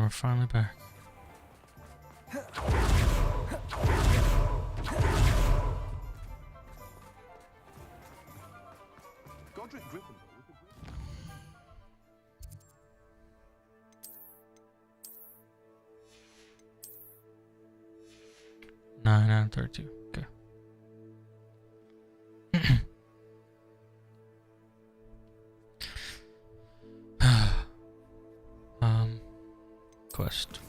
we're finally back. Nine out of 32. Okay. Quest.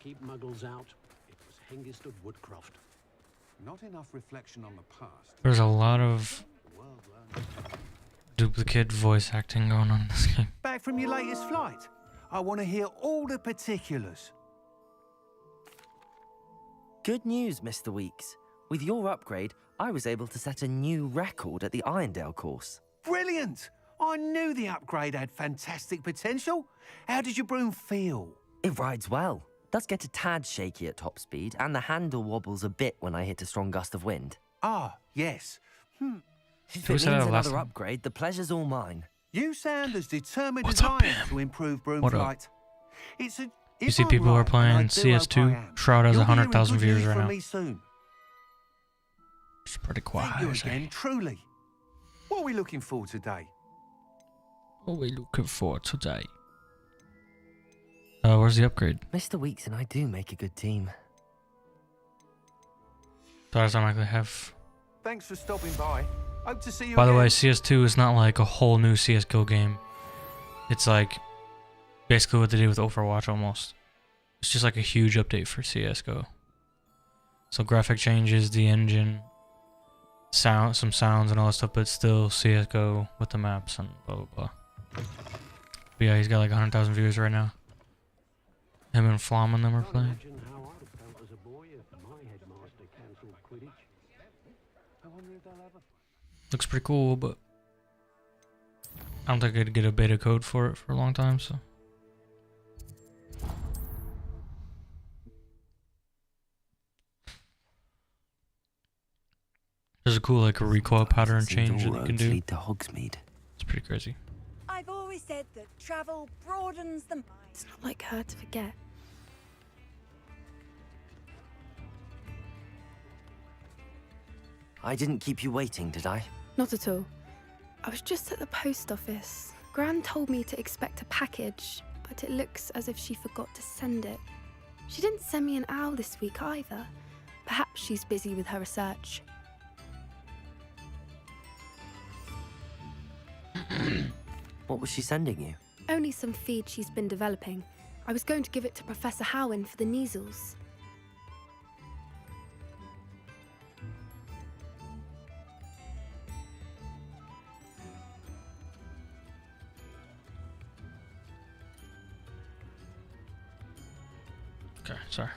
Keep muggles out. It was Hengist of Woodcroft. Not enough reflection on the past. There's a lot of duplicate voice acting going on in this game. Back from your latest flight. I want to hear all the particulars. Good news, Mr. Weeks. With your upgrade, I was able to set a new record at the Irondale course. Brilliant! I knew the upgrade had fantastic potential. How did your broom feel? It rides well. Does get a tad shaky at top speed, and the handle wobbles a bit when I hit a strong gust of wind. Ah, yes. If it means another upgrade, the pleasure's all mine. You sound as determined What's as up, I am Pam? to improve broom What up? flight. It's a. You see people are playing CS2. Shroud has 100,000 views right now. Soon. It's pretty quiet. Thank you again, truly. What are we looking for today? What are we looking for today? Where's the upgrade? Mr. Weeks and I do make a good team. Does I likely have. Thanks for stopping by. Hope to see you By the again. way, CS2 is not like a whole new CS:GO game. It's like basically what they did with Overwatch almost. It's just like a huge update for CS:GO. So graphic changes, the engine, some sounds and all that stuff, but it's still CS:GO with the maps and blah blah blah. But yeah, he's got like 100,000 views right now. Him and Flom and them are playing. Looks pretty cool, but I don't think I'd get a beta code for it for a long time, so. There's a cool like a recoil pattern change that you can do. Lead to Hogsmeade. It's pretty crazy. I've always said that travel broadens the mind. It's not like her to forget. I didn't keep you waiting, did I? Not at all. I was just at the post office. Gran told me to expect a package, but it looks as if she forgot to send it. She didn't send me an owl this week either. Perhaps she's busy with her research. What was she sending you? Only some feed she's been developing. I was going to give it to Professor Howen for the measles. Okay, sorry.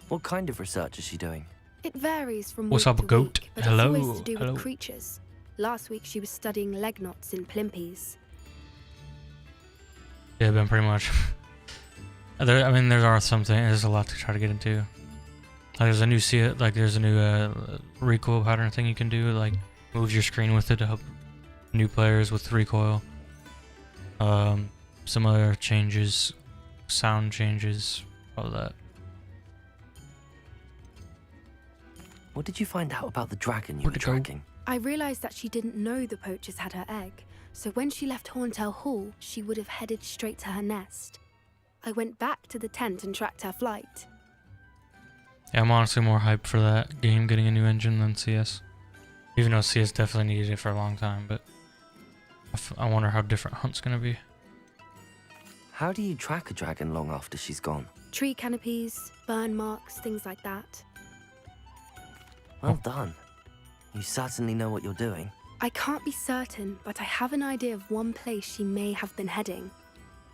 What kind of research is she doing? It varies from What's week up, to goat? week, but Hello, it's always to do hello. with creatures. Last week she was studying leg knots in plimpies. Yeah, been pretty much. I mean, there are some things. There's a lot to try to get into. Like, there's a new recoil pattern thing you can do. Like, move your screen with it to help new players with recoil. Some other changes, sound changes, all of that. What did you find out about the dragon you Where'd were it go? tracking? I realised that she didn't know the poachers had her egg, so when she left Horntail Hall, she would have headed straight to her nest. I went back to the tent and tracked her flight. Yeah, I'm honestly more hyped for that game getting a new engine than CS. Even though CS definitely needed it for a long time, but I wonder how different Hunt's gonna be. How do you track a dragon long after she's gone? Tree canopies, burn marks, things like that. Well done. You certainly know what you're doing. I can't be certain, but I have an idea of one place she may have been heading.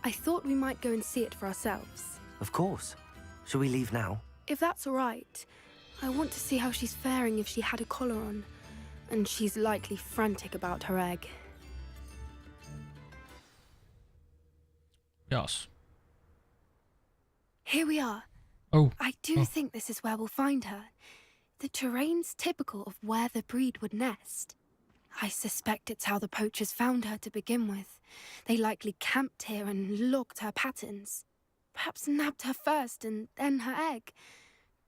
I thought we might go and see it for ourselves. Of course. Shall we leave now? If that's all right, I want to see how she's faring if she had a collar on. And she's likely frantic about her egg. Yes. Here we are. Oh. I do think this is where we'll find her. The terrain's typical of where the breed would nest. I suspect it's how the poachers found her to begin with. They likely camped here and logged her patterns. Perhaps nabbed her first and then her egg.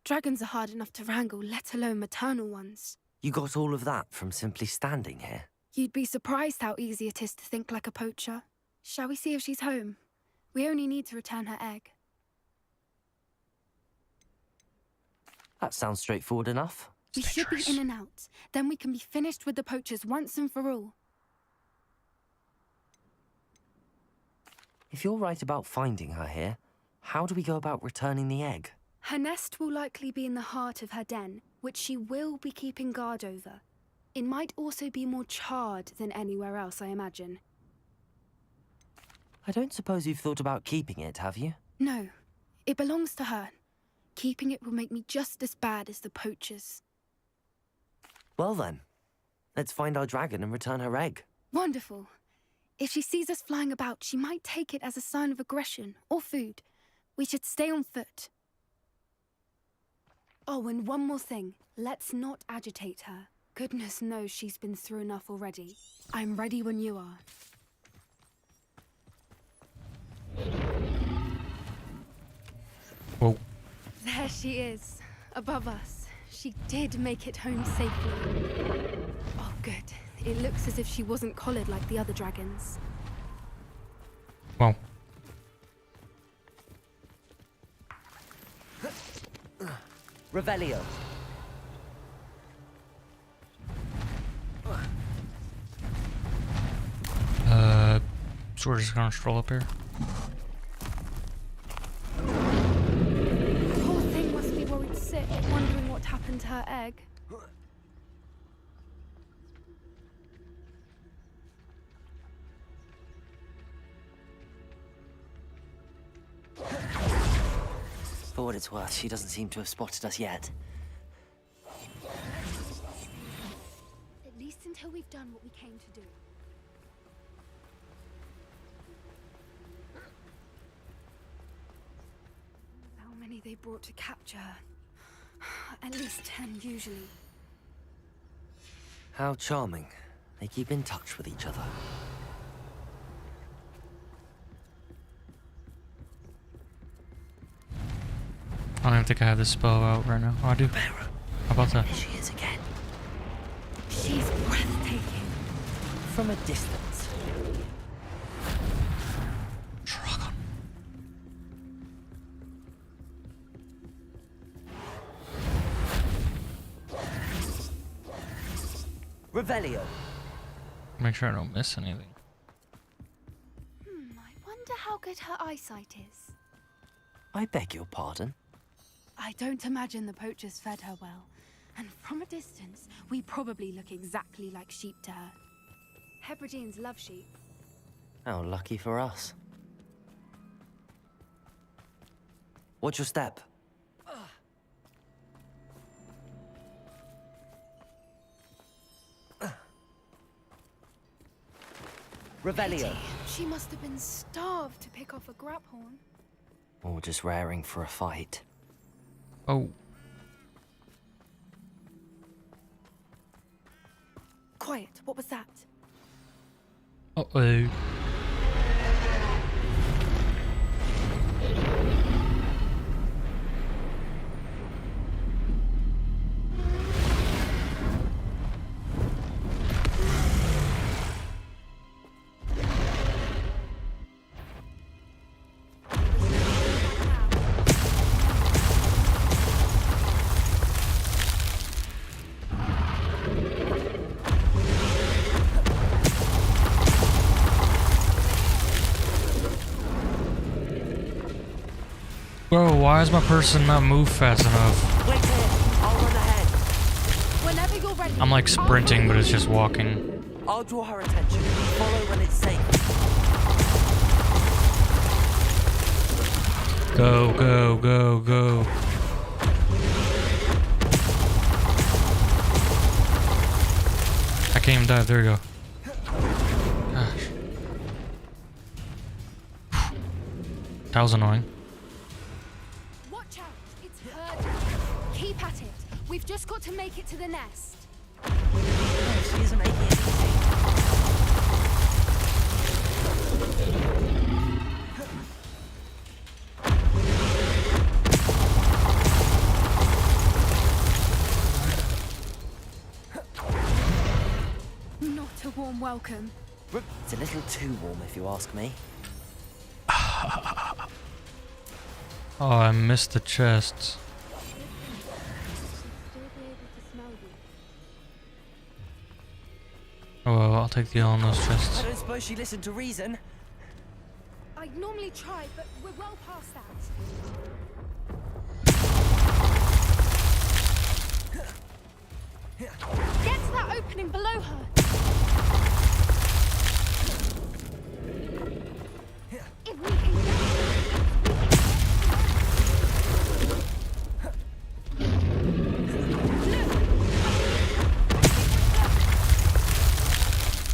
Dragons are hard enough to wrangle, let alone maternal ones. You got all of that from simply standing here? You'd be surprised how easy it is to think like a poacher. Shall we see if she's home? We only need to return her egg. That sounds straightforward enough. We should be in and out. Then we can be finished with the poachers once and for all. If you're right about finding her here, how do we go about returning the egg? Her nest will likely be in the heart of her den, which she will be keeping guard over. It might also be more charred than anywhere else, I imagine. I don't suppose you've thought about keeping it, have you? No, it belongs to her. Keeping it will make me just as bad as the poachers. Well then, let's find our dragon and return her egg. Wonderful. If she sees us flying about, she might take it as a sign of aggression or food. We should stay on foot. Oh, and one more thing. Let's not agitate her. Goodness knows she's been through enough already. I'm ready when you are. Whoa. There she is, above us. She did make it home safely. Oh, good. It looks as if she wasn't collared like the other dragons. Well. Revelio. So we're just gonna stroll up here. The whole thing must be worried sick, wondering what happened to her egg. For what it's worth, she doesn't seem to have spotted us yet. At least until we've done what we came to do. How many they brought to capture her? At least 10 usually. How charming. They keep in touch with each other. I don't even think I have this spell out right now. Oh, I do. How about that? There she is again. She's breathtaking. From a distance. Dragon. Revelio. Make sure I don't miss anything. I wonder how good her eyesight is. I beg your pardon? I don't imagine the poachers fed her well. And from a distance, we probably look exactly like sheep to her. Hebrideans love sheep. How lucky for us. Watch your step. Revelio. She must have been starved to pick off a graphorn. Or just raring for a fight. Oh. Quiet, what was that? Uh-oh. Bro, why is my person not move fast enough? Wait here. I'll run ahead. already. I'm like sprinting, but it's just walking. I'll draw her attention. Follow when it's safe. Go, go, go, go. I can't even dive. There we go. Gosh. That was annoying. Watch out, it's herding. Keep at it. We've just got to make it to the nest. Oh, she isn't making it easy. Not a warm welcome. It's a little too warm, if you ask me. Oh, I missed the chests. Oh well, I'll take the L on those chests. I don't suppose she listened to reason. I'd normally try, but we're well past that. Get to that opening below her. If we can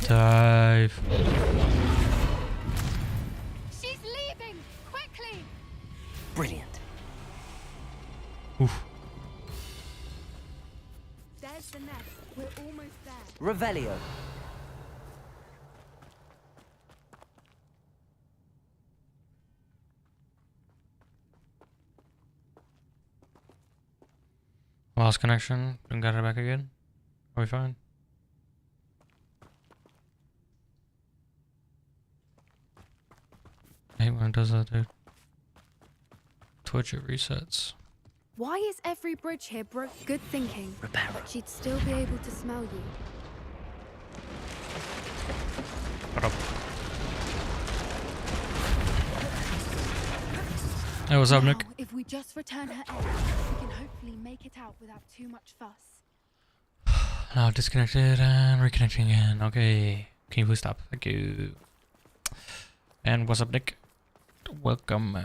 Dive. She's leaving! Quickly! Brilliant. Oof. There's the nest. We're almost there. Revelio. Lost connection. And got it back again. Are we fine? I hate when it does that, dude. Twitch, it resets. Why is every bridge here broke? Good thinking. Repair. But she'd still be able to smell you. What up? Hey, what's up, Now, Nick? if we just return her egg, we can hopefully make it out without too much fuss. Now disconnected and reconnecting again. Okay. Can you please stop? Thank you. And what's up, Nick? Welcome.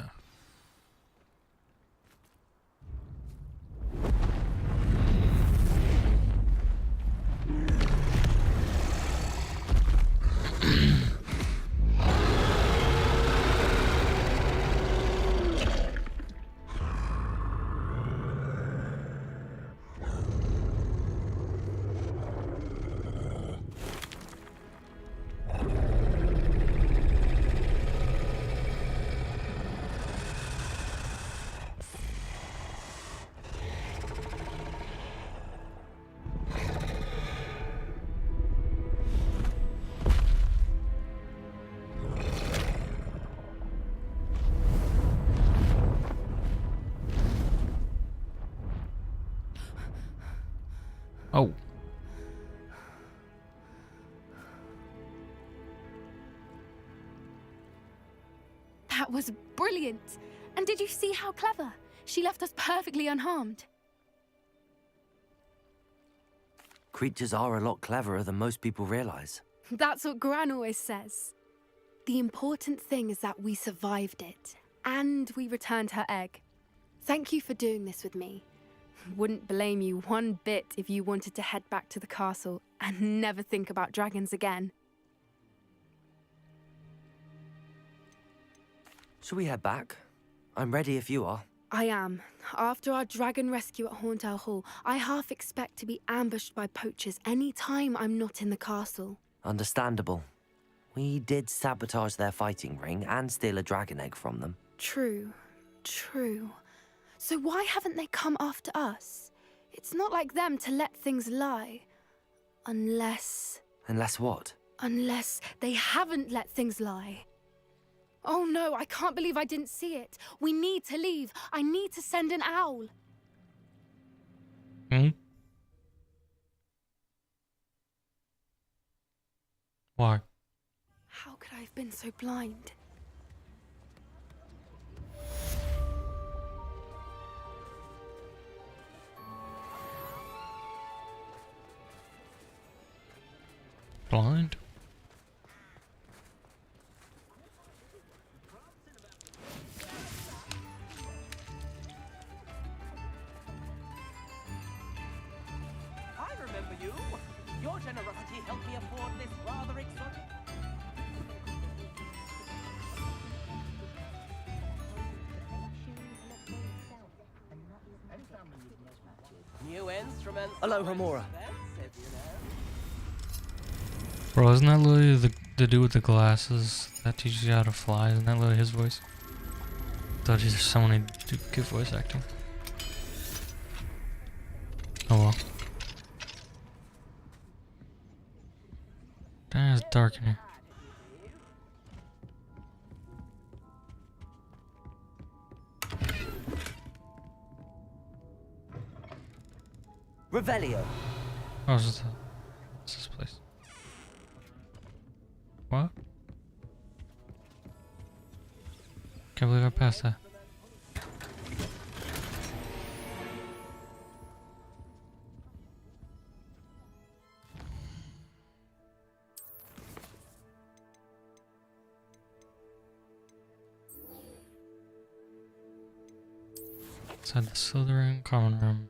Oh. That was brilliant! And did you see how clever? She left us perfectly unharmed. Creatures are a lot cleverer than most people realize. That's what Gran always says. The important thing is that we survived it, and we returned her egg. Thank you for doing this with me. Wouldn't blame you one bit if you wanted to head back to the castle and never think about dragons again. Shall we head back? I'm ready if you are. I am. After our dragon rescue at Hauntel Hall, I half expect to be ambushed by poachers any time I'm not in the castle. Understandable. We did sabotage their fighting ring and steal a dragon egg from them. True. So why haven't they come after us? It's not like them to let things lie. Unless what? Unless they haven't let things lie. Oh no, I can't believe I didn't see it. We need to leave. I need to send an owl. Hmm? Why? How could I have been so blind? Blind. I remember you. Your generosity helped me afford this rather exotic. New instruments. Aloha, Mora. Expensive, you know. Bro, isn't that literally the dude with the glasses that teaches you how to fly? Isn't that literally his voice? Thought there's so many duplicate voice acting. Oh well. Damn, it's dark in here. Revelio. Oh, what's this place? What? Can't believe I passed that. Inside the Slytherin common room.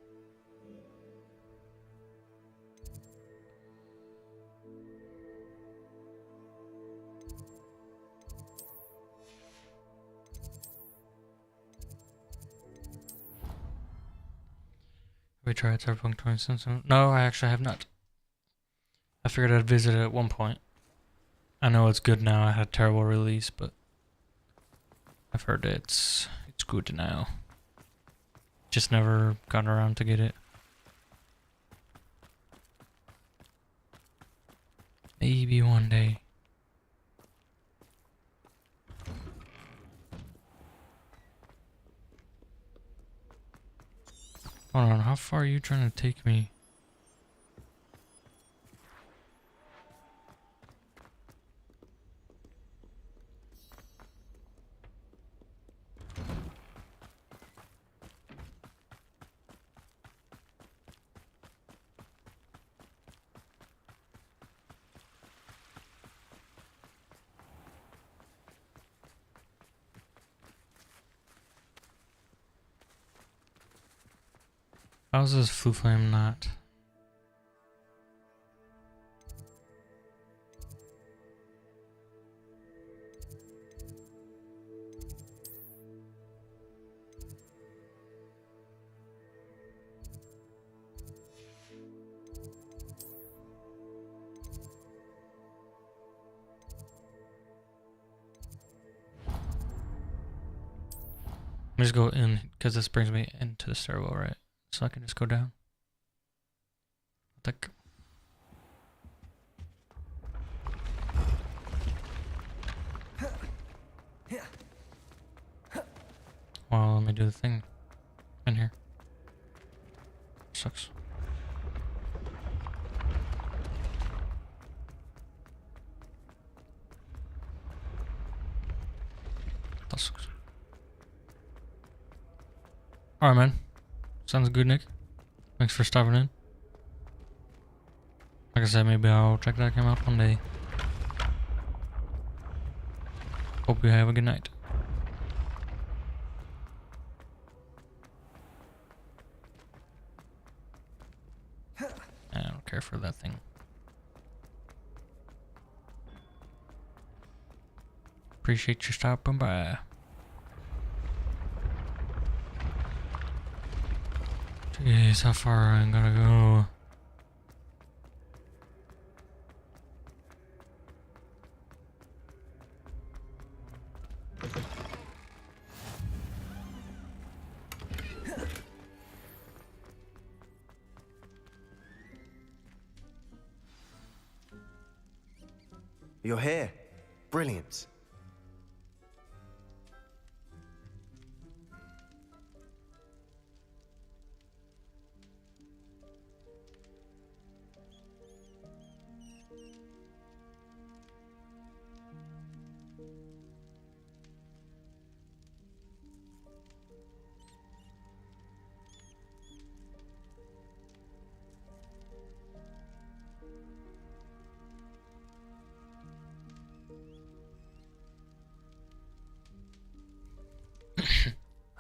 We tried Cyberpunk 2077. No, I actually have not. I figured I'd visit it at one point. I know it's good now. I had a terrible release, but I've heard it's good now. Just never got around to get it. Maybe one day. Hold on, how far are you trying to take me? How's this Flu Flame not? Let me just go in, because this brings me into the stairwell, right? So I can just go down. Like, well, let me do the thing in here. Sucks. That sucks. Alright, man. Sounds good, Nick. Thanks for stopping in. Like I said, maybe I'll check that game out one day. Hope you have a good night. I don't care for that thing. Appreciate you stopping by. Jeez, how far I gotta go? You're here. Brilliant.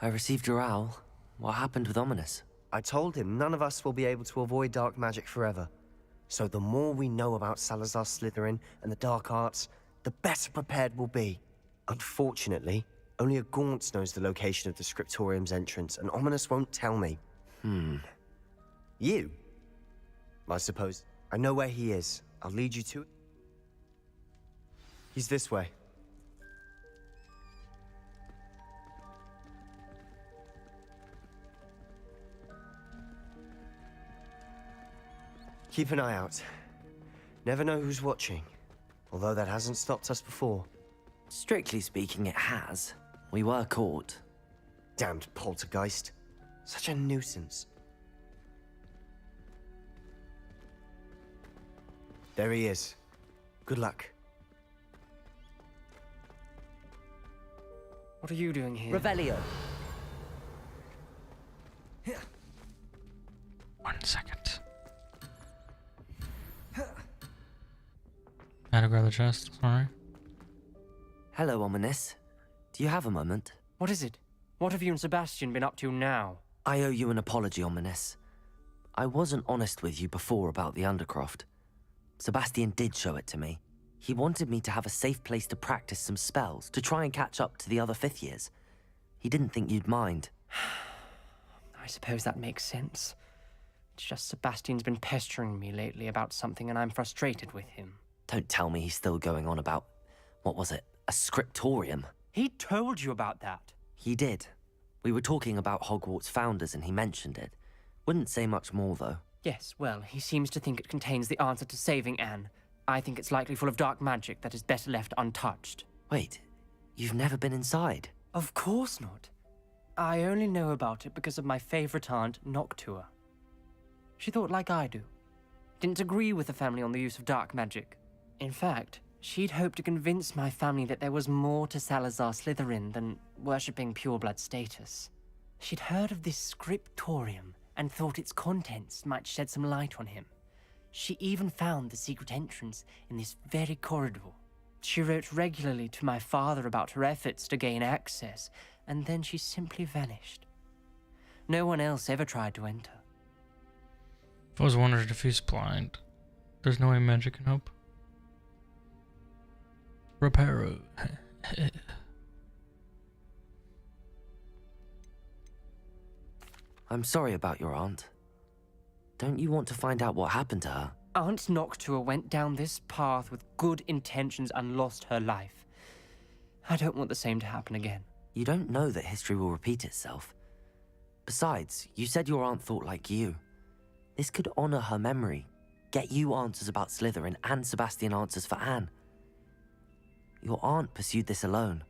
I received your owl. What happened with Ominous? I told him none of us will be able to avoid dark magic forever. So the more we know about Salazar Slytherin and the dark arts, the better prepared we'll be. Unfortunately, only a Gaunt knows the location of the Scriptorium's entrance, and Ominous won't tell me. You? I suppose. I know where he is. I'll lead you to it. He's this way. Keep an eye out. Never know who's watching. Although that hasn't stopped us before. Strictly speaking, it has. We were caught. Damned poltergeist. Such a nuisance. There he is. Good luck. What are you doing here? Revelio. 1 second. I had to grab the chest, sorry. Hello, Ominous. Do you have a moment? What is it? What have you and Sebastian been up to now? I owe you an apology, Ominous. I wasn't honest with you before about the Undercroft. Sebastian did show it to me. He wanted me to have a safe place to practice some spells, to try and catch up to the other 5th years. He didn't think you'd mind. I suppose that makes sense. It's just Sebastian's been pestering me lately about something and I'm frustrated with him. Don't tell me he's still going on about, what was it, a scriptorium? He told you about that. He did. We were talking about Hogwarts founders and he mentioned it. Wouldn't say much more, though. Yes, well, he seems to think it contains the answer to saving Anne. I think it's likely full of dark magic that is better left untouched. Wait, you've never been inside? Of course not. I only know about it because of my favorite aunt, Noctua. She thought like I do. Didn't agree with the family on the use of dark magic. In fact, she'd hoped to convince my family that there was more to Salazar Slytherin than worshipping pureblood status. She'd heard of this scriptorium and thought its contents might shed some light on him. She even found the secret entrance in this very corridor. She wrote regularly to my father about her efforts to gain access, and then she simply vanished. No one else ever tried to enter. I've always wondered if he's blind. There's no way magic can help. Reparo. I'm sorry about your aunt. Don't you want to find out what happened to her? Aunt Noctua went down this path with good intentions and lost her life. I don't want the same to happen again. You don't know that history will repeat itself. Besides, you said your aunt thought like you. This could honor her memory, get you answers about Slytherin and Sebastian answers for Anne. Your aunt pursued this alone.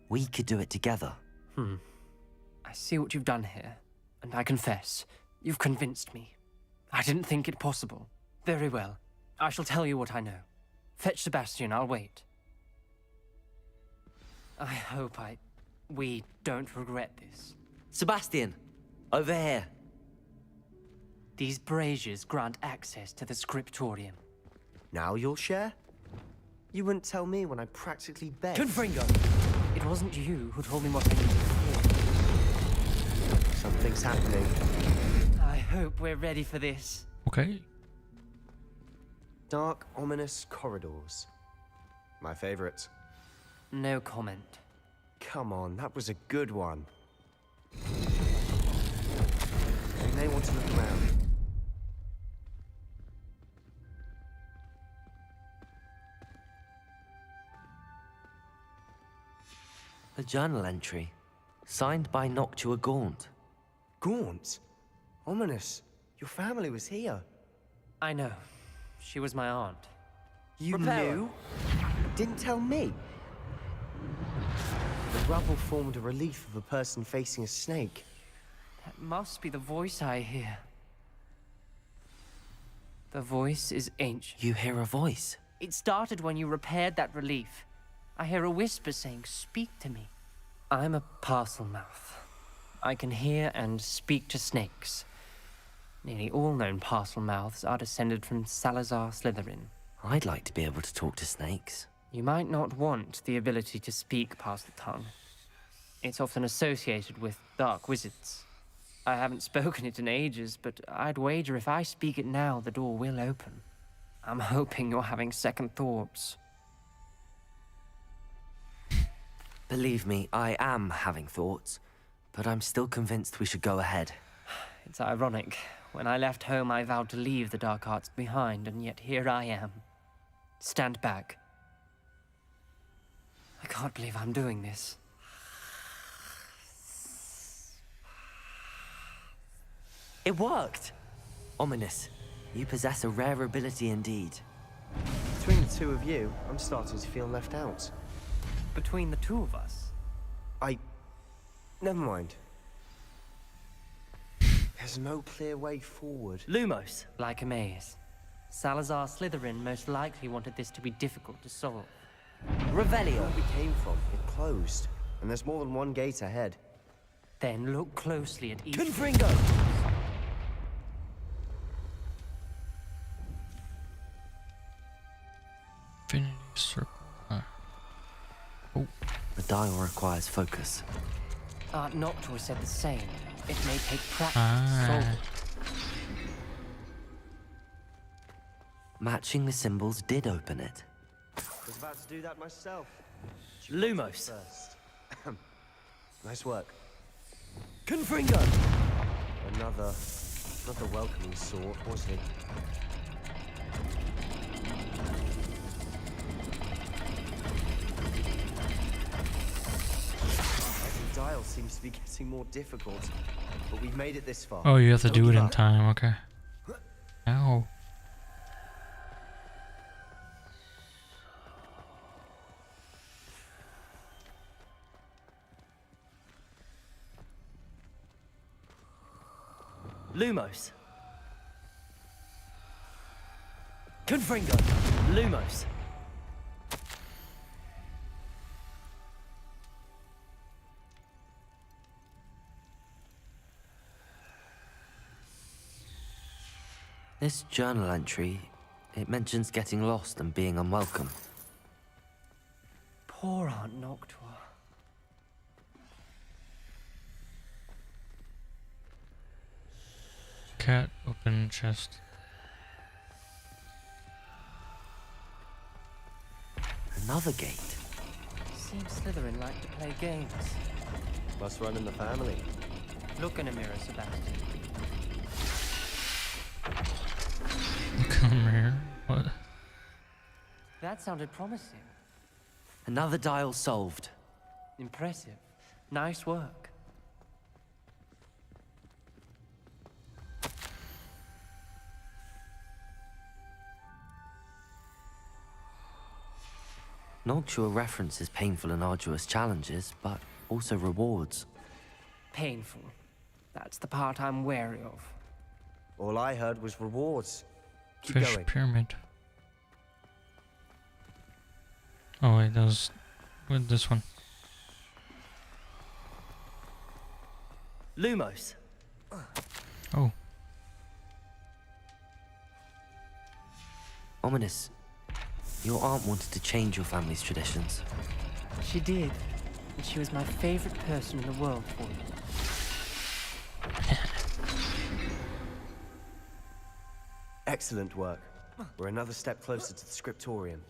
We could do it together. I see what you've done here, and I confess, you've convinced me. I didn't think it possible. Very well. I shall tell you what I know. Fetch Sebastian, I'll wait. I hope we don't regret this. Sebastian! Over here! These braziers grant access to the scriptorium. Now you'll share? You wouldn't tell me when I practically begged. Confringo! It wasn't you who told me what I needed to hear. Something's happening. I hope we're ready for this. Okay. Dark, ominous corridors. My favorite. No comment. Come on, that was a good one. You may want to look around. A journal entry, signed by Noctua Gaunt. Gaunt? Ominous. Your family was here. I know. She was my aunt. You Reparo. knew? Didn't tell me. The rubble formed a relief of a person facing a snake. That must be the voice I hear. The voice is ancient. You hear a voice. It started when you repaired that relief. I hear a whisper saying, "Speak to me." I'm a parcel mouth. I can hear and speak to snakes. Nearly all known parcel mouths are descended from Salazar Slytherin. I'd like to be able to talk to snakes. You might not want the ability to speak parcel tongue. It's often associated with dark wizards. I haven't spoken it in ages, but I'd wager if I speak it now, the door will open. I'm hoping you're having second thoughts. Believe me, I am having thoughts, but I'm still convinced we should go ahead. It's ironic. When I left home, I vowed to leave the dark arts behind, and yet here I am. Stand back. I can't believe I'm doing this. It worked! Ominous, you possess a rare ability indeed. Between the two of you, I'm starting to feel left out. Between the two of us, Never mind. There's no clear way forward. Lumos, like a maze. Salazar Slytherin most likely wanted this to be difficult to solve. Revelio! Where we came from, it closed. And there's more than one gate ahead. Then look closely at each. Confringo! Infinity circle. Oh, The dial requires focus. Aunt Noctua said the same. It may take practice to Ah. solve it. Matching the symbols did open it. I was about to do that myself. Lumos. First. Nice work. Confringo! Another welcoming sort, was he? Every dial seems to be getting more difficult, but we've made it this far. oh, you have to Don't do it give in up. time. Okay. Ow. Lumos. Confringo. Lumos. This journal entry, it mentions getting lost and being unwelcome. Poor Aunt Noctua. Cat, open chest. Another gate. Seems Slytherin like to play games. Must run in the family. Look in a mirror, Sebastian. Come here. What? That sounded promising. Another dial solved. Impressive. Nice work. Noctua references painful and arduous challenges, but also rewards. Painful. That's the part I'm wary of. All I heard was rewards. Keep Fish going. pyramid. Oh wait, that was with this one. Lumos. Oh, Ominous, your aunt wanted to change your family's traditions. She did. And she was my favorite person in the world for it. Excellent work. We're another step closer to the scriptorium.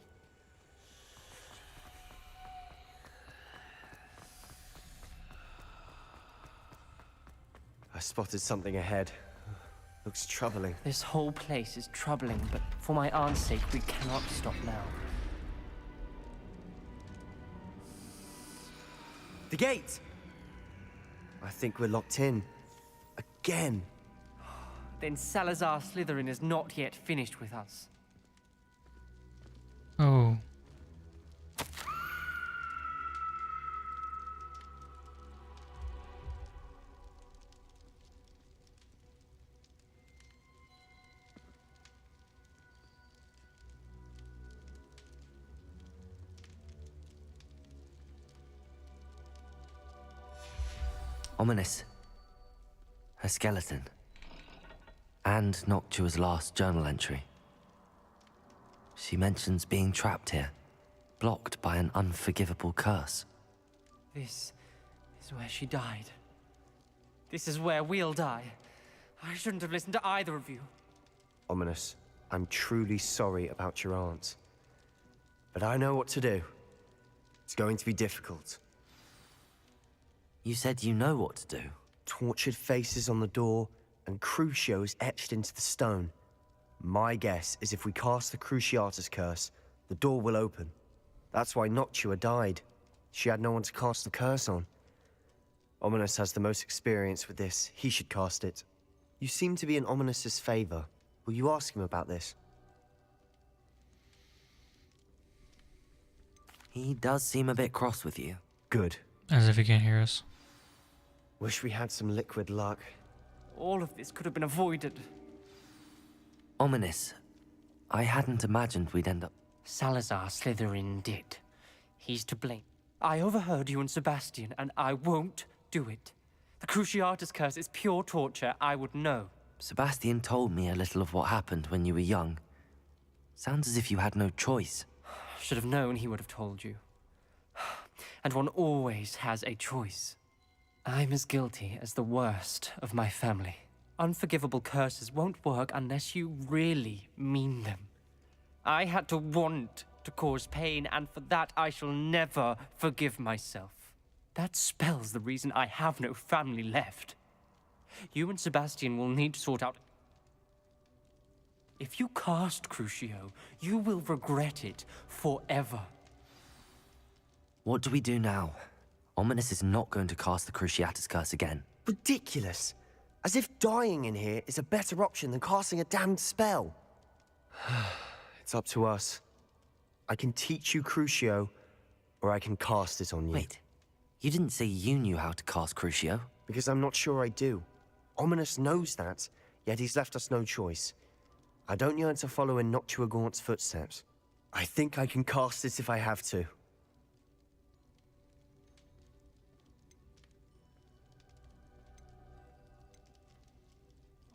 I spotted something ahead. Looks troubling. This whole place is troubling, but for my aunt's sake, we cannot stop now. The gate! I think we're locked in. Again. Then Salazar Slytherin is not yet finished with us. oh. Ominous. Her skeleton. And Noctua's last journal entry. She mentions being trapped here, blocked by an unforgivable curse. This is where she died. This is where we'll die. I shouldn't have listened to either of you. Ominous, I'm truly sorry about your aunt. But I know what to do. It's going to be difficult. You said you know what to do. Tortured faces on the door, and Crucios etched into the stone. My guess is if we cast the Cruciatus curse, the door will open. That's why Noctua died. She had no one to cast the curse on. Ominous has the most experience with this. He should cast it. You seem to be in Ominous's favor. Will you ask him about this? He does seem a bit cross with you. Good. As if he can't hear us. Wish we had some liquid luck. All of this could have been avoided. Ominous. I hadn't imagined we'd end up... Salazar Slytherin did. He's to blame. I overheard you and Sebastian, and I won't do it. The Cruciatus curse is pure torture. I would know. Sebastian told me a little of what happened when you were young. Sounds as if you had no choice. Should have known he would have told you. And one always has a choice. I'm as guilty as the worst of my family. Unforgivable curses won't work unless you really mean them. I had to want to cause pain, and for that I shall never forgive myself. That spells the reason I have no family left. You and Sebastian will need to sort out... If you cast Crucio, you will regret it forever. What do we do now? Ominous is not going to cast the Cruciatus curse again. Ridiculous. As if dying in here is a better option than casting a damned spell. It's up to us. I can teach you Crucio, or I can cast it on you. Wait, you didn't say you knew how to cast Crucio? Because I'm not sure I do. Ominous knows that, yet he's left us no choice. I don't yearn to follow in Noctua Gaunt's footsteps. I think I can cast it if I have to.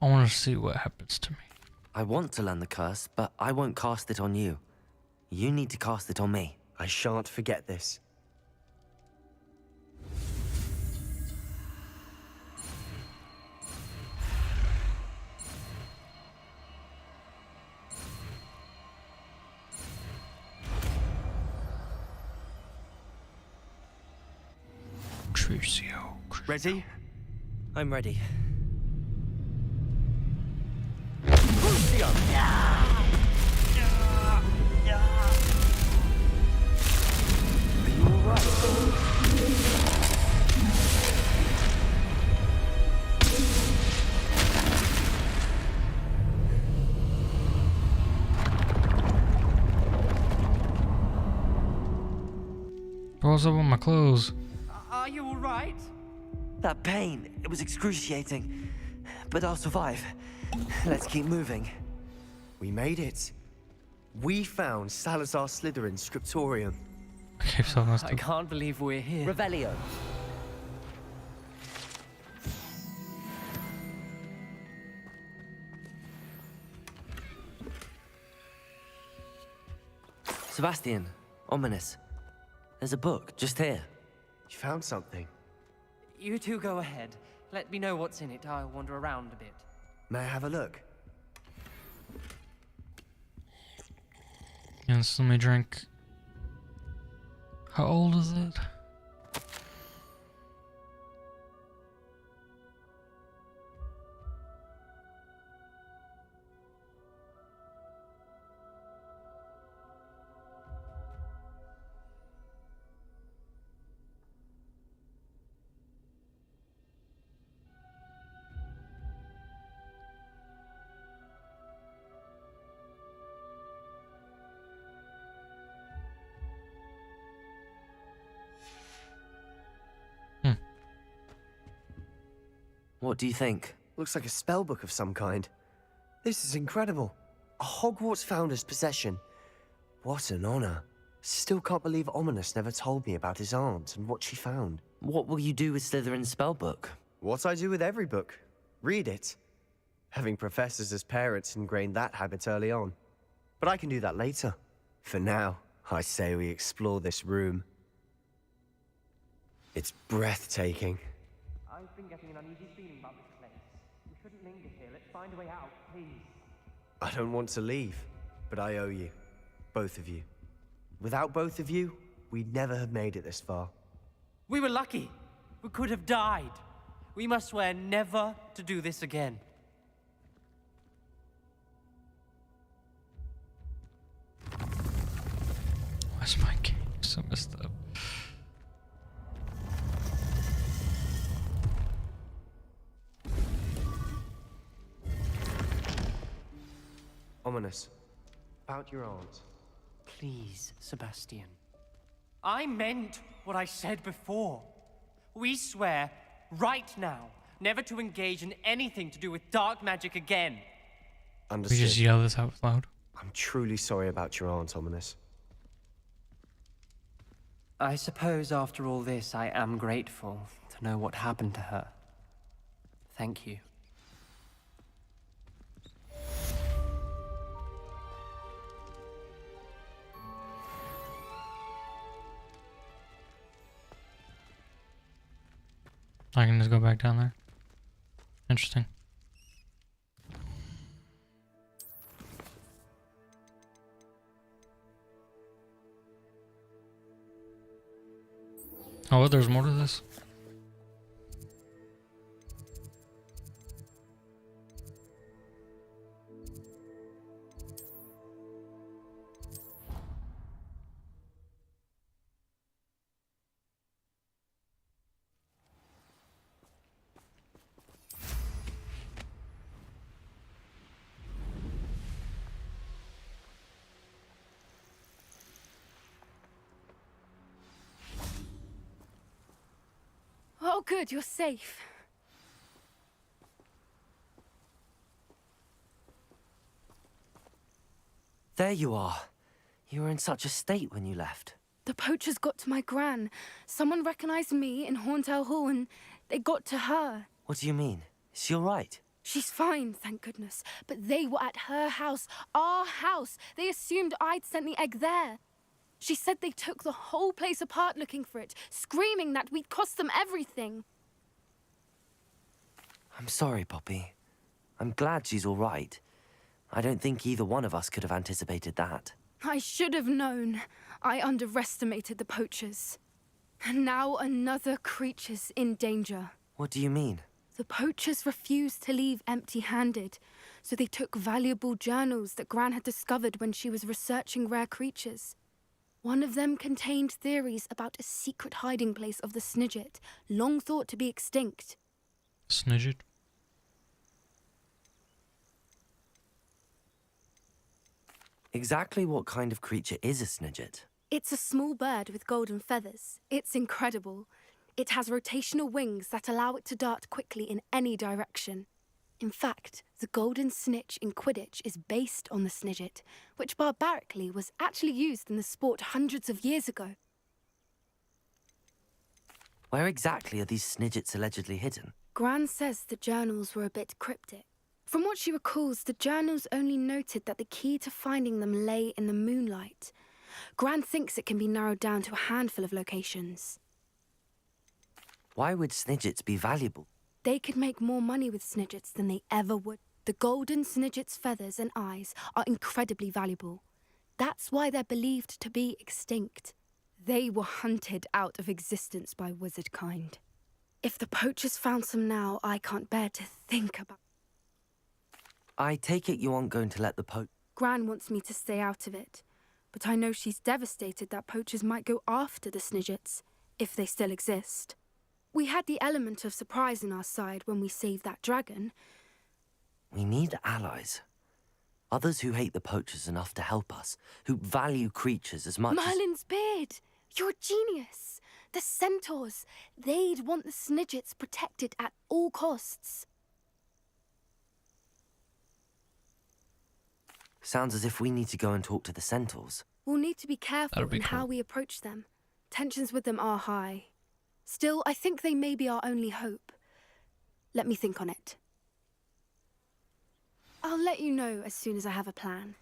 I want to see what happens to me. I want to learn the curse, but I won't cast it on you. You need to cast it on me. I shan't forget this. Crucio. Ready? I'm ready. What's up with my clothes? Are you all right? That pain, it was excruciating. But I'll survive. Let's keep moving. We made it. We found Salazar Slytherin's scriptorium. Okay, so let's I do. can't believe we're here. Revelio. Sebastian, Ominous. There's a book just here. You found something. You two go ahead. Let me know what's in it. I'll wander around a bit. May I have a look? Yes, let me drink. How old is it? What do you think? Looks like a spell book of some kind. This is incredible. A Hogwarts founder's possession. What an honor. Still can't believe Ominous never told me about his aunt and what she found. What will you do with Slytherin's spellbook? What I do with every book. Read it. Having professors as parents ingrained that habit early on. But I can do that later. For now, I say we explore this room. It's breathtaking. I've been getting an uneasy feeling about this place. We shouldn't linger here. Let's find a way out, please. I don't want to leave, but I owe you. Both of you. Without both of you, we'd never have made it this far. We were lucky. We could have died. We must swear never to do this again. Why's my game so messed up? Ominous. About your aunt. Please, Sebastian. I meant what I said before. We swear, right now, never to engage in anything to do with dark magic again. We Understood. just yell this out loud. I'm truly sorry about your aunt, Ominous. I suppose after all this, I am grateful to know what happened to her. Thank you. I can just go back down there. Interesting. Oh, well, there's more to this. Oh, good, you're safe. There you are. You were in such a state when you left. The poachers got to my gran. Someone recognized me in Horntail Hall and they got to her. What do you mean? Is she all right? She's fine, thank goodness. But they were at her house, our house. They assumed I'd sent the egg there. She said they took the whole place apart looking for it, screaming that we'd cost them everything. I'm sorry, Poppy. I'm glad she's all right. I don't think either one of us could have anticipated that. I should have known. I underestimated the poachers. And now another creature's in danger. What do you mean? The poachers refused to leave empty-handed, so they took valuable journals that Gran had discovered when she was researching rare creatures. One of them contained theories about a secret hiding place of the Snidget, long thought to be extinct. Snidget? Exactly what kind of creature is a Snidget? It's a small bird with golden feathers. It's incredible. It has rotational wings that allow it to dart quickly in any direction. In fact, the golden snitch in Quidditch is based on the Snidget, which barbarically was actually used in the sport hundreds of years ago. Where exactly are these Snidgets allegedly hidden? Gran says the journals were a bit cryptic. From what she recalls, the journals only noted that the key to finding them lay in the moonlight. Gran thinks it can be narrowed down to a handful of locations. Why would Snidgets be valuable? They could make more money with Snidgets than they ever would. The golden Snidget's feathers and eyes are incredibly valuable. That's why they're believed to be extinct. They were hunted out of existence by wizard kind. If the poachers found some now, I can't bear to think about. I take it you aren't going to let the Gran wants me to stay out of it, but I know she's devastated that poachers might go after the Snidgets, if they still exist. We had the element of surprise on our side when we saved that dragon. We need allies. Others who hate the poachers enough to help us, who value creatures as much Merlin's beard! You're a genius! The centaurs! They'd want the Snidgets protected at all costs. Sounds as if we need to go and talk to the centaurs. We'll need to be careful That'll be in how cool. we approach them. Tensions with them are high. Still, I think they may be our only hope. Let me think on it. I'll let you know as soon as I have a plan.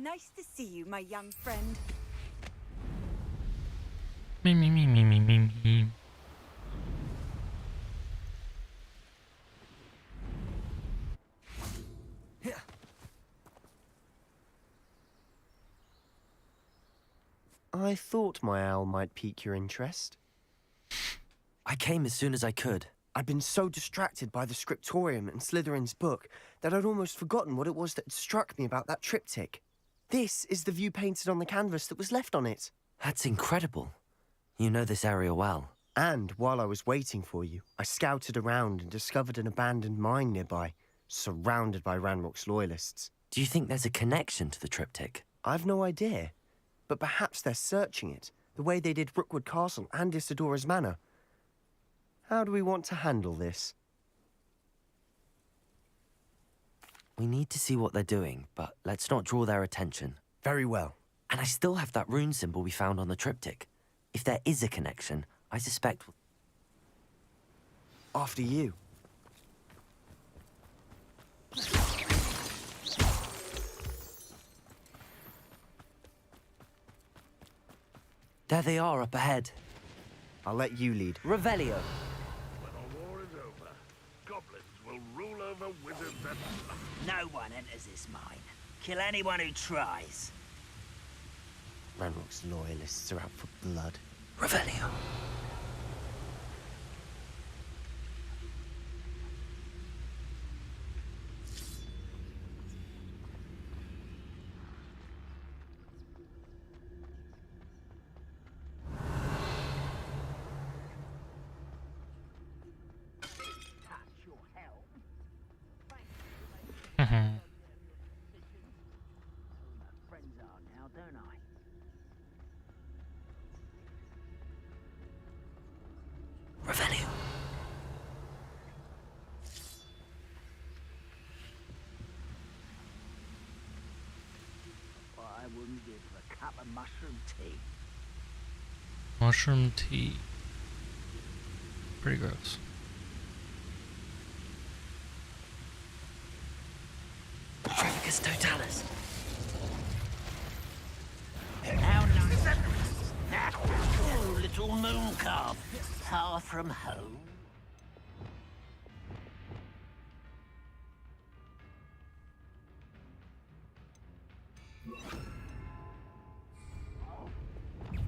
Nice to see you, my young friend. Me. I thought my owl might pique your interest. I came as soon as I could. I'd been so distracted by the scriptorium and Slytherin's book that I'd almost forgotten what it was that struck me about that triptych. This is the view painted on the canvas that was left on it. That's incredible. You know this area well. And while I was waiting for you, I scouted around and discovered an abandoned mine nearby, surrounded by Ranrock's loyalists. Do you think there's a connection to the triptych? I've no idea, but perhaps they're searching it, the way they did Rookwood Castle and Isidora's Manor. How do we want to handle this? We need to see what they're doing, but let's not draw their attention. Very well. And I still have that rune symbol we found on the triptych. If there is a connection, I suspect... After you. There they are up ahead. I'll let you lead. Revelio. When our war is over, goblins will rule over wizards and... No one enters this mine. Kill anyone who tries. Ranrock's loyalists are out for blood. Revelio. Friends are now, don't I? Revelio. I wouldn't give a cup of mushroom tea. Mushroom tea. Pretty gross. Trafficus totalis. How nice. Oh, little moon calf. Far from home.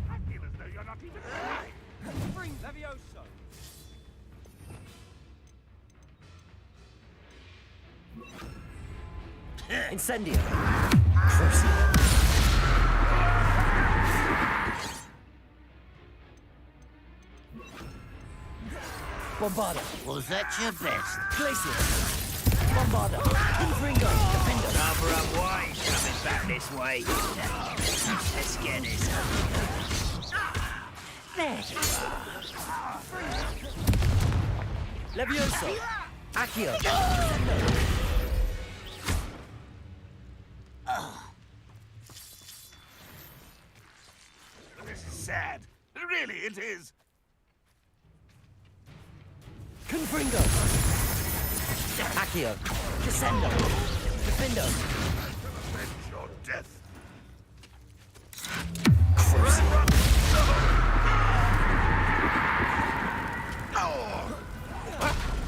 I feel as though you're not even alive. Bring Levioso! Incendio. Crucio. Bombarda. Was that your best? Glacier. Bombarda. Confringo. Defender. Cover up wide coming back this way. Let's get this over. There you are. Levioso. Accio. This is sad. Really, it is. Confringo. Accio. Descendo. Defendo. Avenge your death.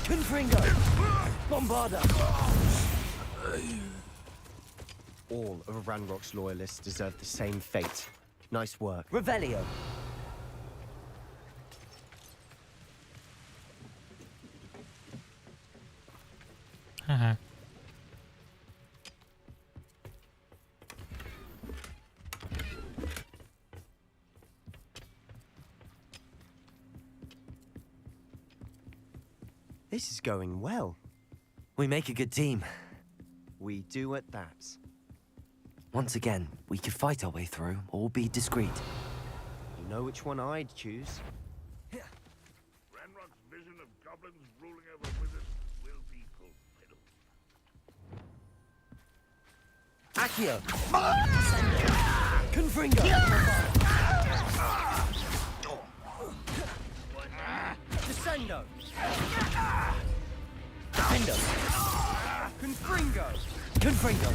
Confringo. Bombarda. All of Ranrock's loyalists deserve the same fate. Nice work. Revelio. Haha. This is going well. We make a good team. We do at that. Once again, we could fight our way through or be discreet. You know which one I'd choose? Ranrock's vision of goblins ruling over wizards will be fulfilled. Accio. Confringo. Descendo! Defendo. Confringo! Confringo.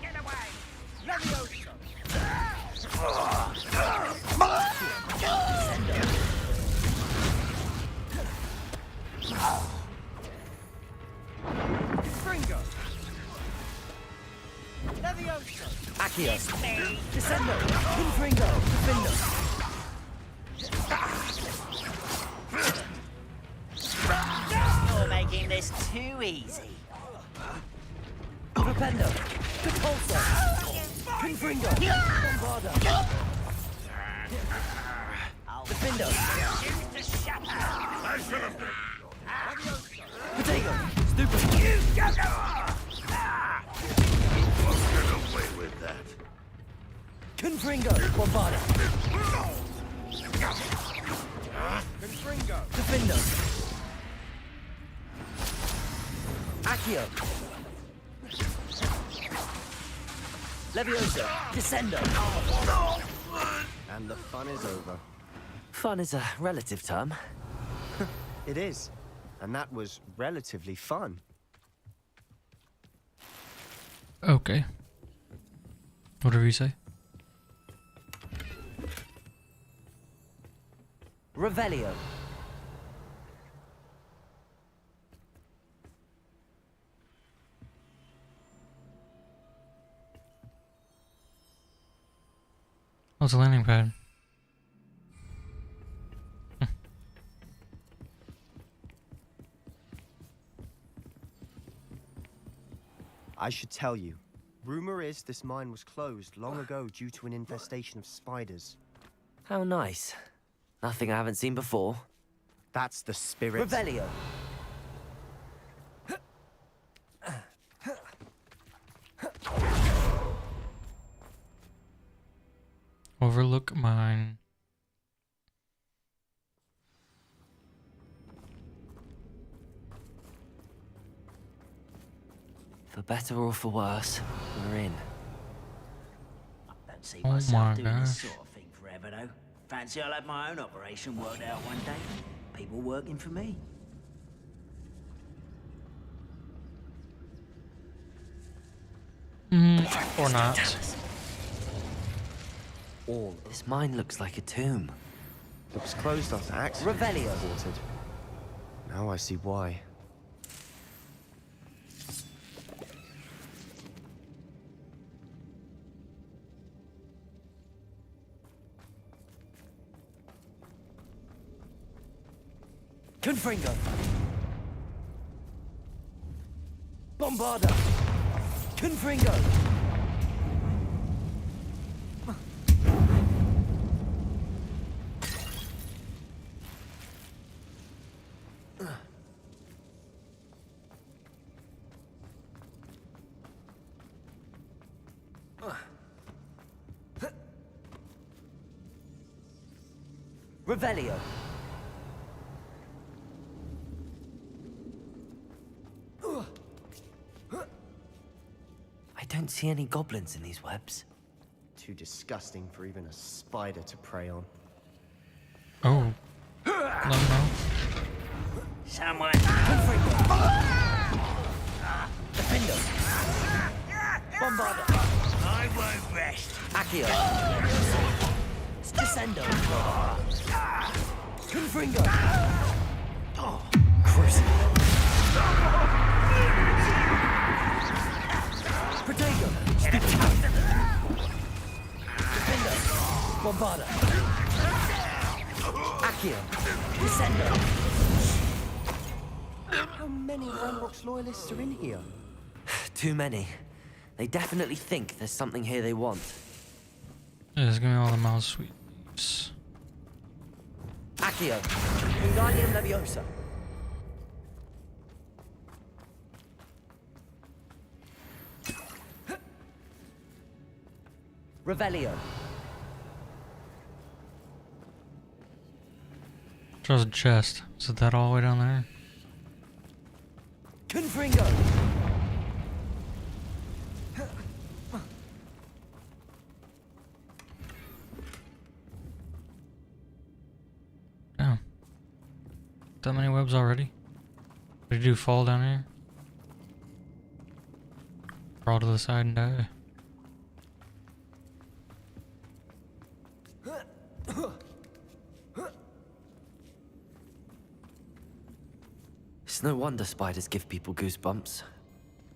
Get away! Accio. Descendo. Confringo. Defendo. You're making this too easy. Propendo. Repulso. Confringo. Bombarda. Defendo. Potato. Stupid. Get away with that. Confringo. Bombarda. Confringo. Defendo. Accio. Leviosa. Descendo. And the fun is over. Fun is a relative term. It is. And that was relatively fun. Okay. Whatever you say. Revelio. Oh, it's a landing pad. I should tell you. Rumor is this mine was closed long ago due to an infestation of spiders. How nice. Nothing I haven't seen before. That's the spirit. Revelio. Overlook mine. For better or for worse, we're in. Don't see Oh myself my doing this gosh. sort of thing forever, though. Fancy I'll have my own operation worked out one day. People working for me. Or not. All This mine looks like a tomb. It was closed after accident. Revelio. Reported. Now I see why. Confringo. Bombarda. Confringo. Revelio. I don't see any goblins in these webs. Too disgusting for even a spider to prey on. Oh. No. Someone. Defendo. Bombarda. I won't rest. Accio. Descendo. Confringo. Oh, cruising. Protego. Defendo. Bombarda. Accio. Descendo. How many Rambox loyalists are in here? Too many. They definitely think there's something here they want. Yeah, just give me all the mouse sweets. Accio. Wingardium Leviosa. Revelio. There's a chest. Is that all the way down there? Confringo. Damn. That many webs already? Did you fall down here? Crawl to the side and die. It's no wonder spiders give people goosebumps.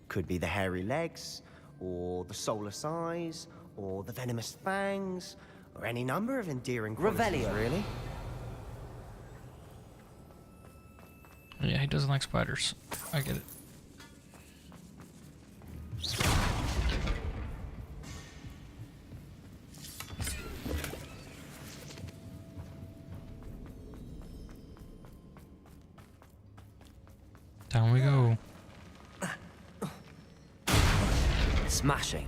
Could be the hairy legs, or the soulless eyes, or the venomous fangs, or any number of endearing qualities, Revelio. really. Yeah, he doesn't like spiders. I get it. Down we go. Smashing.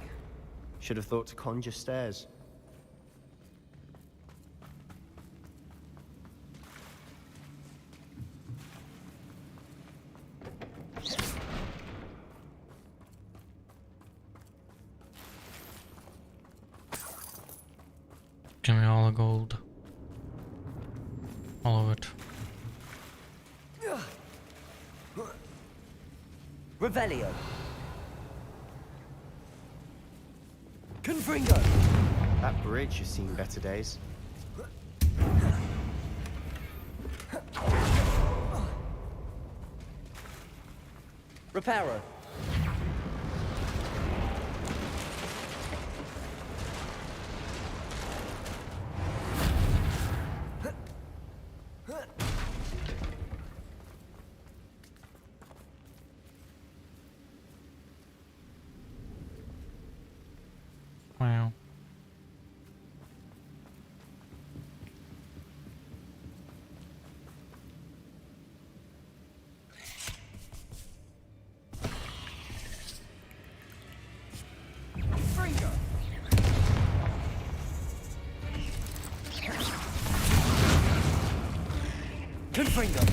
Should have thought to conjure stairs. Give me all the gold. All of it. Revelio. Confringo. That bridge has seen better days. Reparo. Wow. Confringo.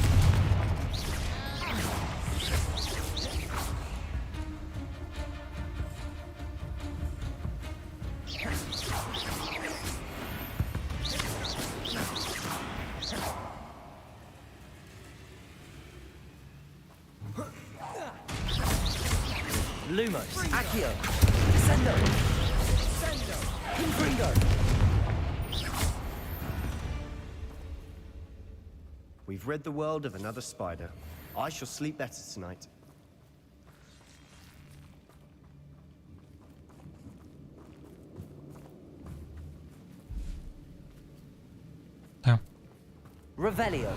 Lumos. Accio. Descendo. Confringo. We've rid the world of another spider. I shall sleep better tonight. Down. Revelio.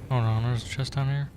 Hold on, there's a chest down here.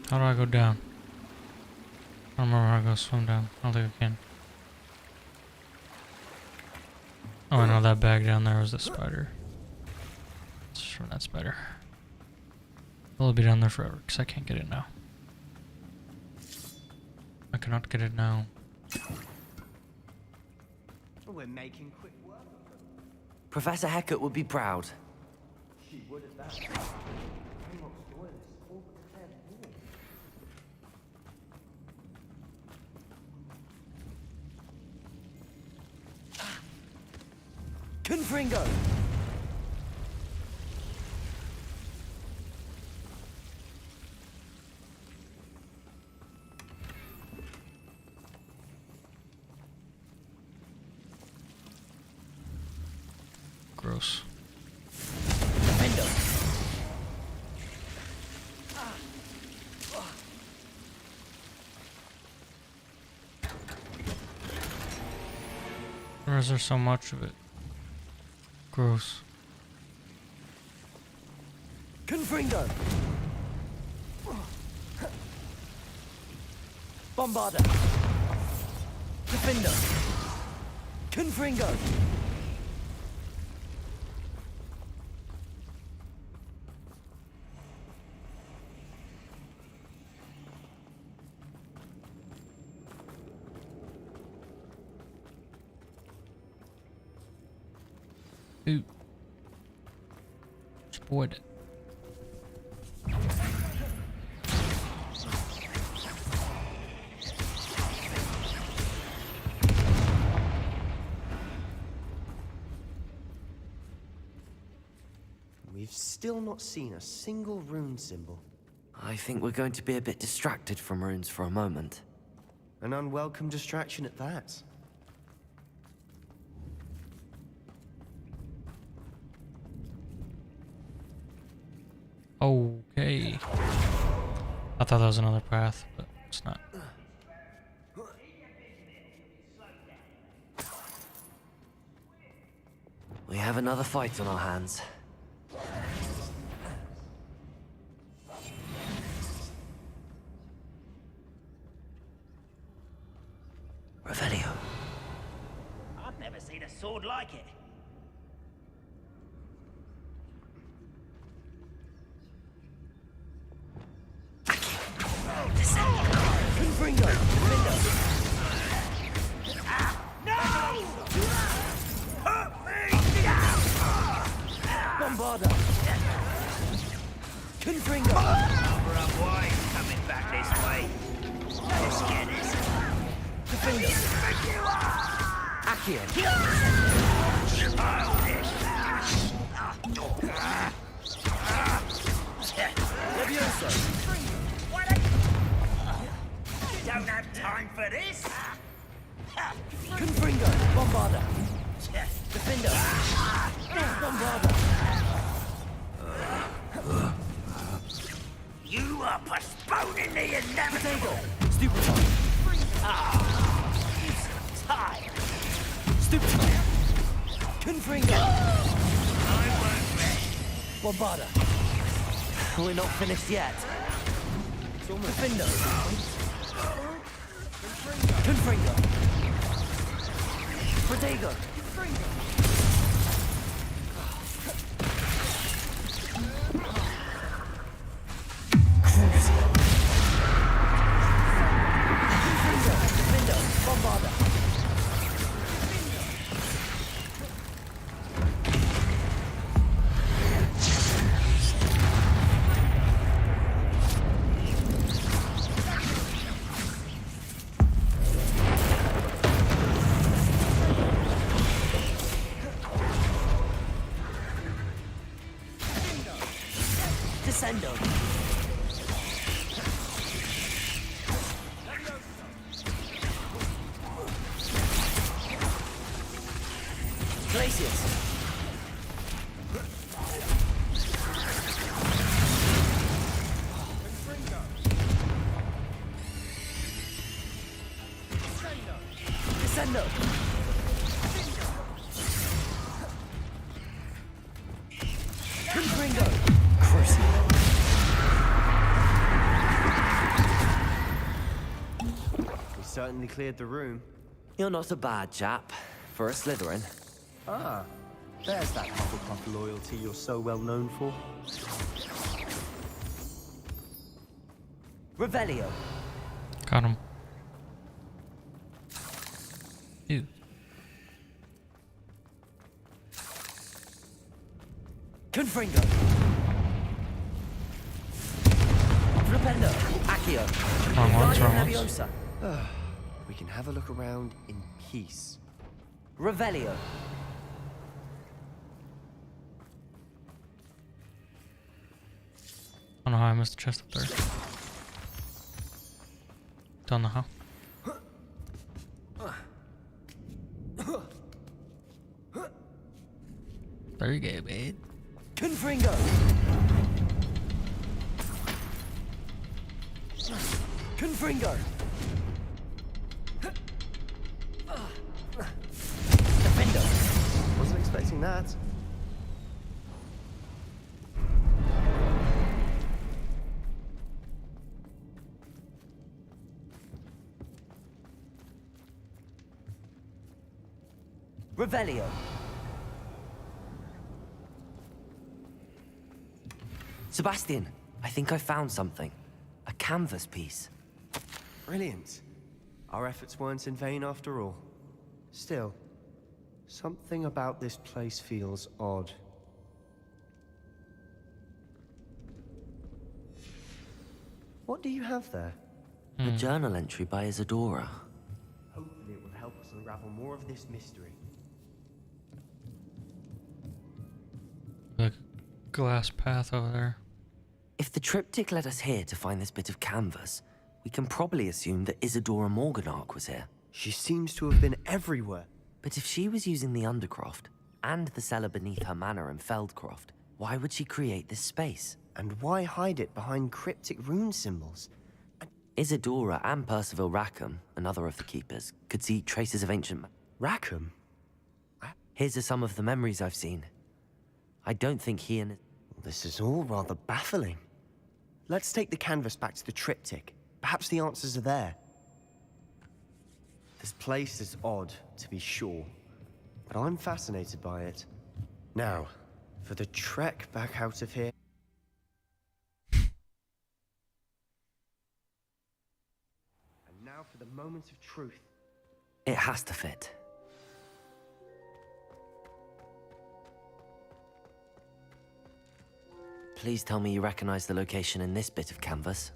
How do I go down? I don't remember how to go swim down. I don't think I can. Oh, I know that bag down there was the spider. It's from that spider. It'll be down there forever because I can't get it now. I cannot get it now. We're making quick work of them. Professor Hecat would be proud. She would at that. Confringo. Gross. Defendo. Or is there so much of it? Gross. Confringo. Bombarda. Defender. Confringo. Ooh. Avoid it. We've still not seen a single rune symbol. I think we're going to be a bit distracted from runes for a moment. An unwelcome distraction at that. Okay. I thought that was another path, but it's not. We have another fight on our hands. Revelio. I've never seen a sword like it. Confringo! Bombarda! Confringo! Cover up wide, coming back this way. Let's get this. Defender! Accio! Levioso! Don't have time for this. Confringo! Bombarda! Defender! Bombarda! You are postponing the inevitable. Stupefy! You so tired. Stupefy! Confringo! I won't rest. Bombarda! We're not finished yet. Defender! Confringo! Protego! Defender! Bombarda! Descendo! Glacius! Descendo! Confringo! Crucio! We certainly cleared the room. You're not a bad chap for a Slytherin. Ah, there's that Hufflepuff loyalty you're so well known for. Revelio. Got him. Dude. Confringo. Flipendo. Accio. Wrong ones, wrong ones. Leviosa. We can have a look around in peace. Revelio. I don't know how I missed the chest up there. Don't know how. There you go, man. Confringo! Confringo! Defender! Wasn't expecting that. Revelio. Sebastian, I think I found something. A canvas piece. Brilliant. Our efforts weren't in vain after all. Still, something about this place feels odd. What do you have there? A journal entry by Isadora. Hopefully it will help us unravel more of this mystery. Like glass path over there. If the triptych led us here to find this bit of canvas, we can probably assume that Isadora Morganark was here. She seems to have been everywhere. But if she was using the Undercroft and the cellar beneath her manor in Feldcroft, why would she create this space? And why hide it behind cryptic rune symbols? Isadora and Percival Rackham, another of the keepers, could see traces of ancient... Rackham? Here's some of the memories I've seen. I don't think he and... This is all rather baffling. Let's take the canvas back to the triptych. Perhaps the answers are there. This place is odd, to be sure, but I'm fascinated by it. Now, for the trek back out of here... And now for the moment of truth. It has to fit. Please tell me you recognize the location in this bit of canvas.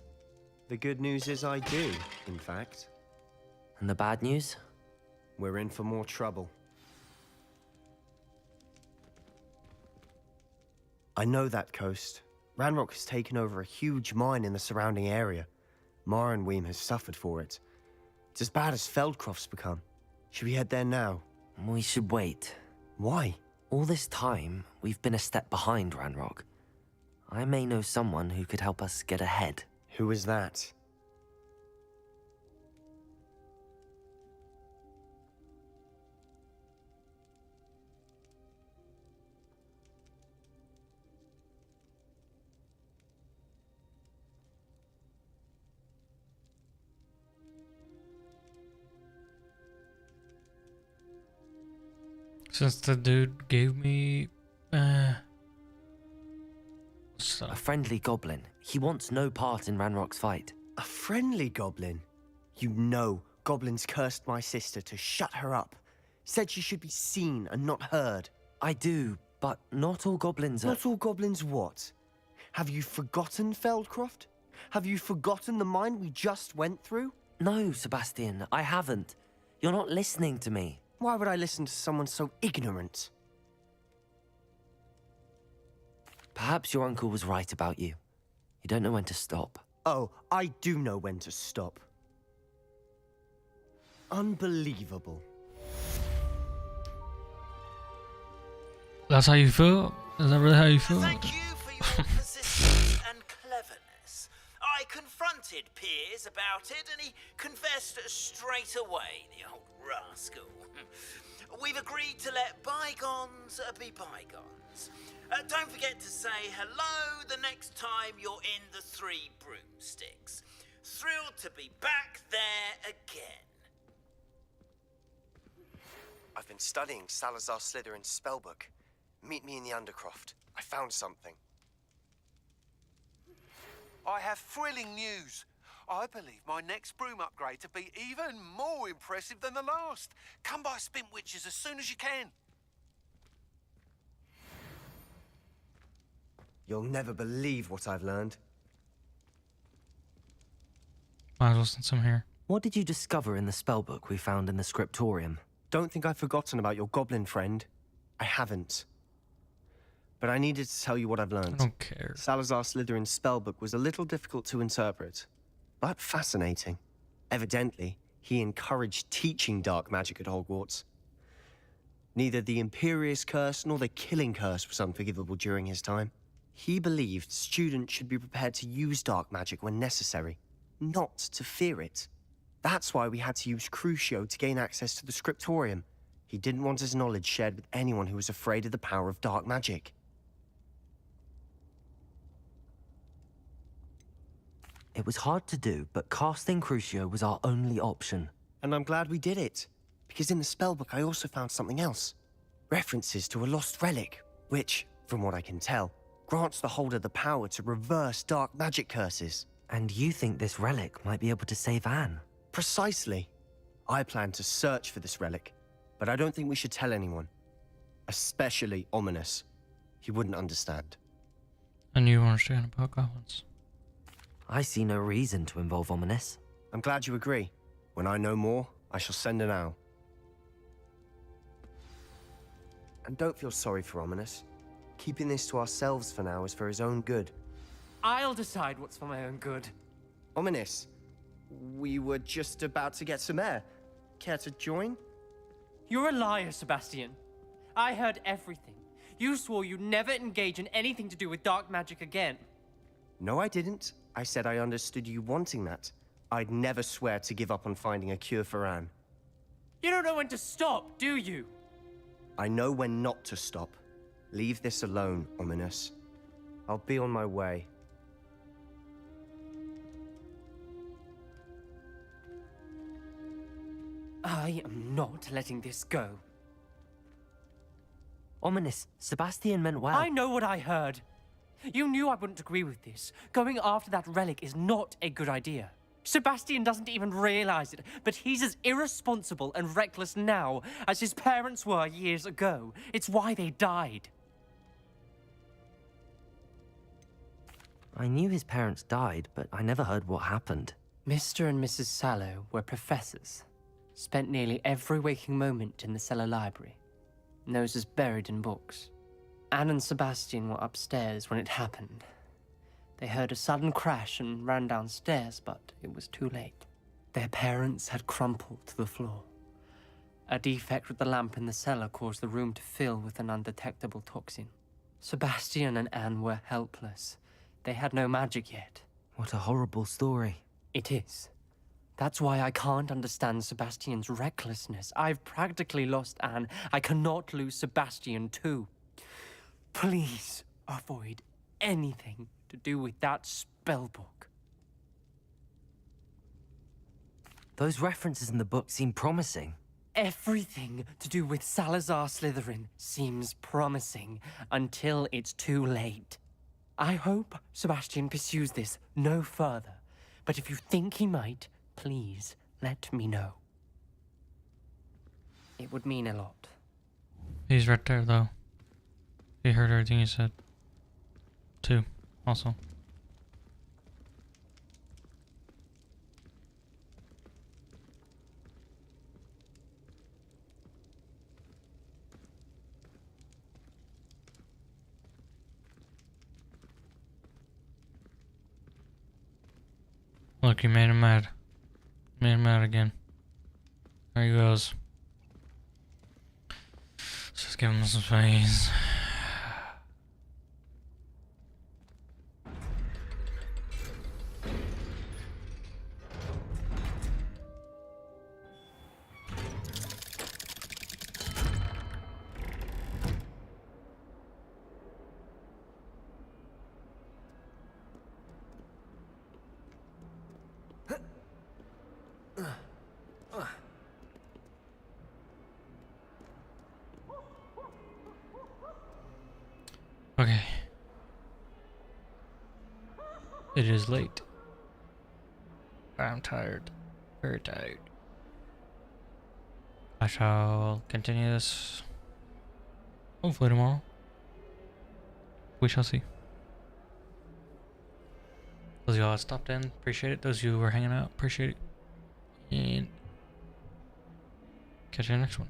The good news is I do, in fact. And the bad news? We're in for more trouble. I know that coast. Ranrock has taken over a huge mine in the surrounding area. Marenweem has suffered for it. It's as bad as Feldcroft's become. Should we head there now? We should wait. Why? All this time, we've been a step behind Ranrock. I may know someone who could help us get ahead. Who is that? Since the dude gave me stuff. A friendly goblin. He wants no part in Ranrock's fight. A friendly goblin? You know, goblins cursed my sister to shut her up. Said she should be seen and not heard. I do, but not all goblins are... Not all goblins what? Have you forgotten Feldcroft? Have you forgotten the mine we just went through? No, Sebastian, I haven't. You're not listening to me. Why would I listen to someone so ignorant? Perhaps your uncle was right about you. You don't know when to stop. Oh, I do know when to stop. Unbelievable. That's how you feel? Is that really how you feel? Thank you for your persistence and cleverness. I confronted Piers about it, and he confessed straight away, the old rascal. We've agreed to let bygones be bygones. Don't forget to say hello the next time you're in the Three Broomsticks. Thrilled to be back there again. I've been studying Salazar Slytherin's spellbook. Meet me in the Undercroft. I found something. I have thrilling news. I believe my next broom upgrade to be even more impressive than the last. Come by Spintwitches as soon as you can. You'll never believe what I've learned. Might as well send some here. What did you discover in the spellbook we found in the scriptorium? Don't think I've forgotten about your goblin friend. I haven't. But I needed to tell you what I've learned. I don't care. Salazar Slytherin's spellbook was a little difficult to interpret, but fascinating. Evidently, he encouraged teaching dark magic at Hogwarts. Neither the Imperious Curse nor the Killing Curse was unforgivable during his time. He believed students should be prepared to use dark magic when necessary, not to fear it. That's why we had to use Crucio to gain access to the scriptorium. He didn't want his knowledge shared with anyone who was afraid of the power of dark magic. It was hard to do, but casting Crucio was our only option. And I'm glad we did it, because in the spellbook I also found something else. References to a lost relic, which, from what I can tell, grants the holder the power to reverse dark magic curses. And you think this relic might be able to save Anne? Precisely. I plan to search for this relic, but I don't think we should tell anyone. Especially Ominous. He wouldn't understand. And you understand about goblins. I see no reason to involve Ominous. I'm glad you agree. When I know more, I shall send an owl. And don't feel sorry for Ominous. Keeping this to ourselves for now is for his own good. I'll decide what's for my own good. Ominous, we were just about to get some air. Care to join? You're a liar, Sebastian. I heard everything. You swore you'd never engage in anything to do with dark magic again. No, I didn't. I said I understood you wanting that. I'd never swear to give up on finding a cure for Anne. You don't know when to stop, do you? I know when not to stop. Leave this alone, Ominous. I'll be on my way. I am not letting this go. Ominous, Sebastian meant well. I know what I heard. You knew I wouldn't agree with this. Going after that relic is not a good idea. Sebastian doesn't even realize it, but he's as irresponsible and reckless now as his parents were years ago. It's why they died. I knew his parents died, but I never heard what happened. Mr. and Mrs. Sallow were professors. Spent nearly every waking moment in the cellar library. Noses buried in books. Anne and Sebastian were upstairs when it happened. They heard a sudden crash and ran downstairs, but it was too late. Their parents had crumpled to the floor. A defect with the lamp in the cellar caused the room to fill with an undetectable toxin. Sebastian and Anne were helpless. They had no magic yet. What a horrible story. It is. That's why I can't understand Sebastian's recklessness. I've practically lost Anne. I cannot lose Sebastian too. Please avoid anything to do with that spellbook. Those references in the book seem promising. Everything to do with Salazar Slytherin seems promising until it's too late. I hope Sebastian pursues this no further, but if you think he might, please let me know. It would mean a lot. He's right there, though. He heard everything you said. Too, also. Look, you made him mad. Made him mad again. There he goes. Let's just give him some space. Okay. It is late. I'm tired. Very tired. I shall continue this hopefully tomorrow. We shall see. Those of y'all that stopped in, appreciate it. Those of you who were hanging out, appreciate it. And catch you in the next one.